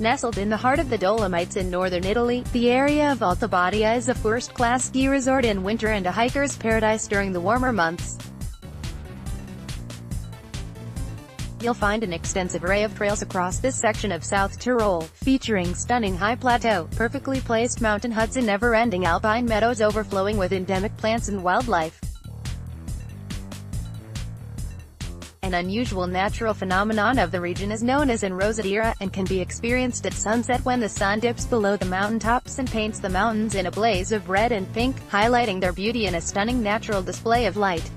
Nestled in the heart of the Dolomites in northern Italy, the area of Alta Badia is a first-class ski resort in winter and a hiker's paradise during the warmer months. You'll find an extensive array of trails across this section of South Tyrol, featuring stunning high plateau, perfectly placed mountain huts and never-ending alpine meadows overflowing with endemic plants and wildlife. An unusual natural phenomenon of the region is known as enrosadira, and can be experienced at sunset when the sun dips below the mountaintops and paints the mountains in a blaze of red and pink, highlighting their beauty in a stunning natural display of light.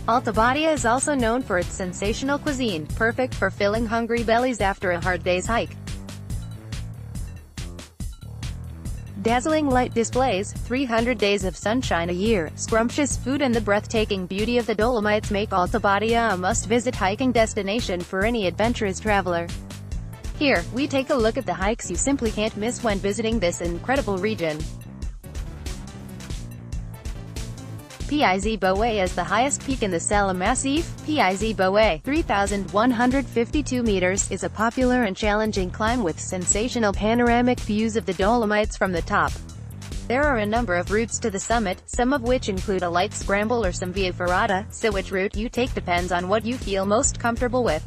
Alta Badia is also known for its sensational cuisine, perfect for filling hungry bellies after a hard day's hike. Dazzling light displays, 300 days of sunshine a year, scrumptious food and the breathtaking beauty of the Dolomites make Alta Badia a must-visit hiking destination for any adventurous traveler. Here, we take a look at the hikes you simply can't miss when visiting this incredible region. Piz Boe is the highest peak in the Sella Massif. Piz Boe, 3,152 meters, is a popular and challenging climb with sensational panoramic views of the Dolomites from the top. There are a number of routes to the summit, some of which include a light scramble or some via ferrata, so which route you take depends on what you feel most comfortable with.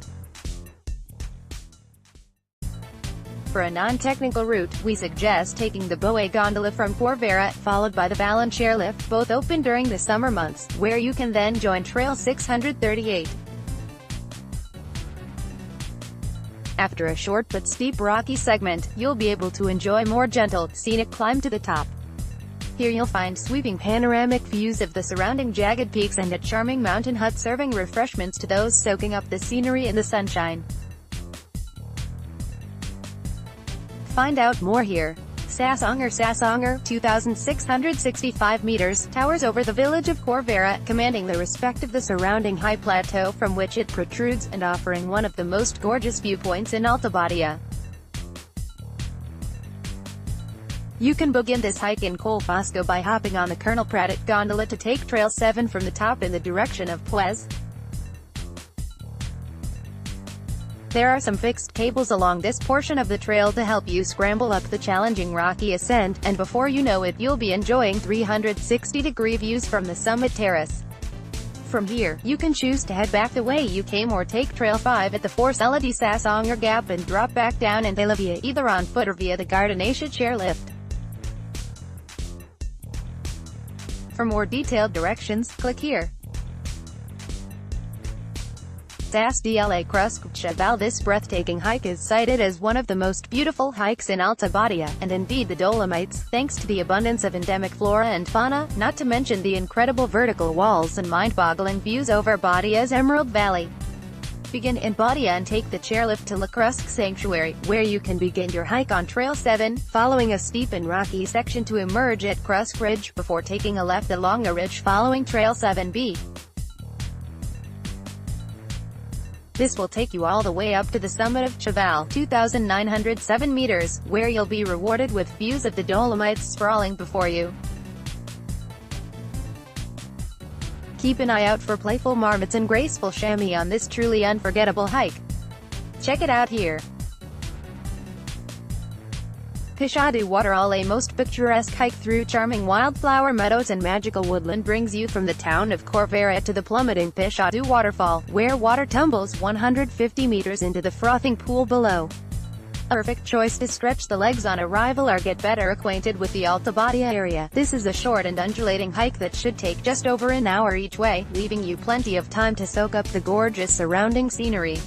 For a non-technical route, we suggest taking the Boe gondola from Corvera, followed by the Ballon chairlift, both open during the summer months, where you can then join Trail 638. After a short but steep rocky segment, you'll be able to enjoy more gentle, scenic climb to the top. Here you'll find sweeping panoramic views of the surrounding jagged peaks and a charming mountain hut serving refreshments to those soaking up the scenery in the sunshine. Find out more here. Sassonger, 2,665 meters, towers over the village of Corvera, commanding the respect of the surrounding high plateau from which it protrudes, and offering one of the most gorgeous viewpoints in Alta Badia. You can begin this hike in Colfosco by hopping on the Colonel Pratt gondola to take Trail 7 from the top in the direction of Puez. There are some fixed cables along this portion of the trail to help you scramble up the challenging rocky ascent, and before you know it, you'll be enjoying 360-degree views from the summit terrace. From here, you can choose to head back the way you came or take Trail 5 at the Forcella di Sassonger Gap and drop back down in Tela Via either on foot or via the Gardenacea chairlift. For more detailed directions, click here. Sas della Crusca. This breathtaking hike is cited as one of the most beautiful hikes in Alta Badia, and indeed the Dolomites, thanks to the abundance of endemic flora and fauna, not to mention the incredible vertical walls and mind-boggling views over Badia's Emerald Valley. Begin in Badia and take the chairlift to La Crusca Sanctuary, where you can begin your hike on Trail 7, following a steep and rocky section to emerge at Crusca Ridge, before taking a left along a ridge following Trail 7B. This will take you all the way up to the summit of Chaval, 2,907 meters, where you'll be rewarded with views of the Dolomites sprawling before you. Keep an eye out for playful marmots and graceful chamois on this truly unforgettable hike. Check it out here. Piscia du Waterfall, a most picturesque hike through charming wildflower meadows and magical woodland, brings you from the town of Corvera to the plummeting Piscia du Waterfall, where water tumbles 150 meters into the frothing pool below. A perfect choice to stretch the legs on arrival or get better acquainted with the Alta Badia area. This is a short and undulating hike that should take just over an hour each way, leaving you plenty of time to soak up the gorgeous surrounding scenery.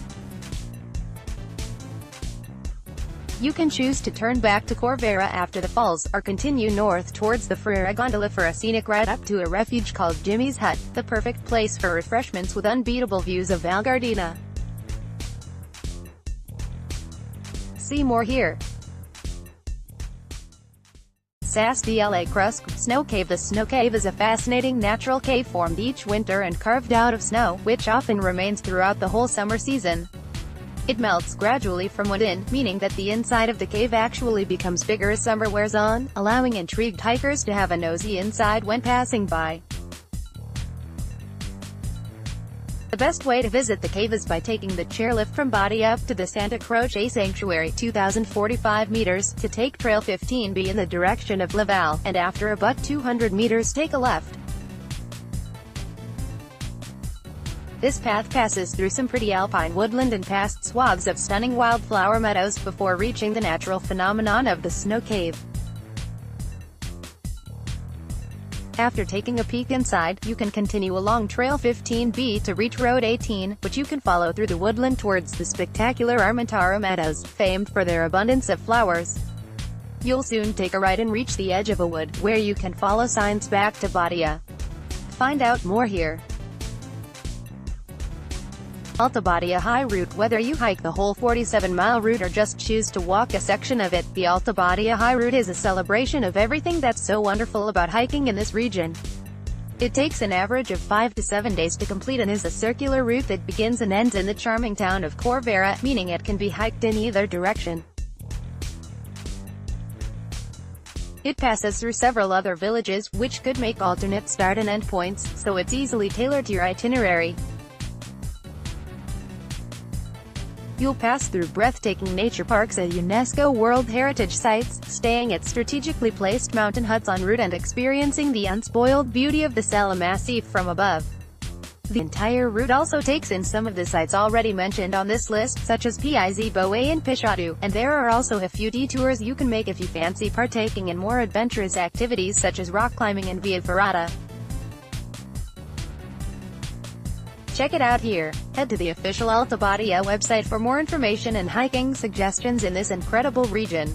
You can choose to turn back to Corvera after the falls, or continue north towards the Frera Gondola for a scenic ride up to a refuge called Jimmy's Hut, the perfect place for refreshments with unbeatable views of Val Gardena. See more here. Sas della Crusca Snow Cave. The Snow Cave is a fascinating natural cave formed each winter and carved out of snow, which often remains throughout the whole summer season. It melts gradually from within, meaning that the inside of the cave actually becomes bigger as summer wears on, allowing intrigued hikers to have a nosy inside when passing by. The best way to visit the cave is by taking the chairlift from Badia up to the Santa Croce Sanctuary, 2,045 meters, to take Trail 15B in the direction of Laval, and after about 200 meters take a left. This path passes through some pretty alpine woodland and past swaths of stunning wildflower meadows before reaching the natural phenomenon of the snow cave. After taking a peek inside, you can continue along Trail 15B to reach Road 18, which you can follow through the woodland towards the spectacular Armentara Meadows, famed for their abundance of flowers. You'll soon take a right and reach the edge of a wood, where you can follow signs back to Badia. Find out more here. Alta Badia High Route. Whether you hike the whole 47-mile route or just choose to walk a section of it, the Alta Badia High Route is a celebration of everything that's so wonderful about hiking in this region. It takes an average of 5 to 7 days to complete and is a circular route that begins and ends in the charming town of Corvera, meaning it can be hiked in either direction. It passes through several other villages, which could make alternate start and end points, so it's easily tailored to your itinerary. You'll pass through breathtaking nature parks at UNESCO World Heritage Sites, staying at strategically placed mountain huts en route and experiencing the unspoiled beauty of the Sala Massif from above. The entire route also takes in some of the sites already mentioned on this list, such as Piz Boe and Pishatu, and there are also a few detours you can make if you fancy partaking in more adventurous activities such as rock climbing and via ferrata. Check it out here. Head to the official Alta Badia website for more information and hiking suggestions in this incredible region.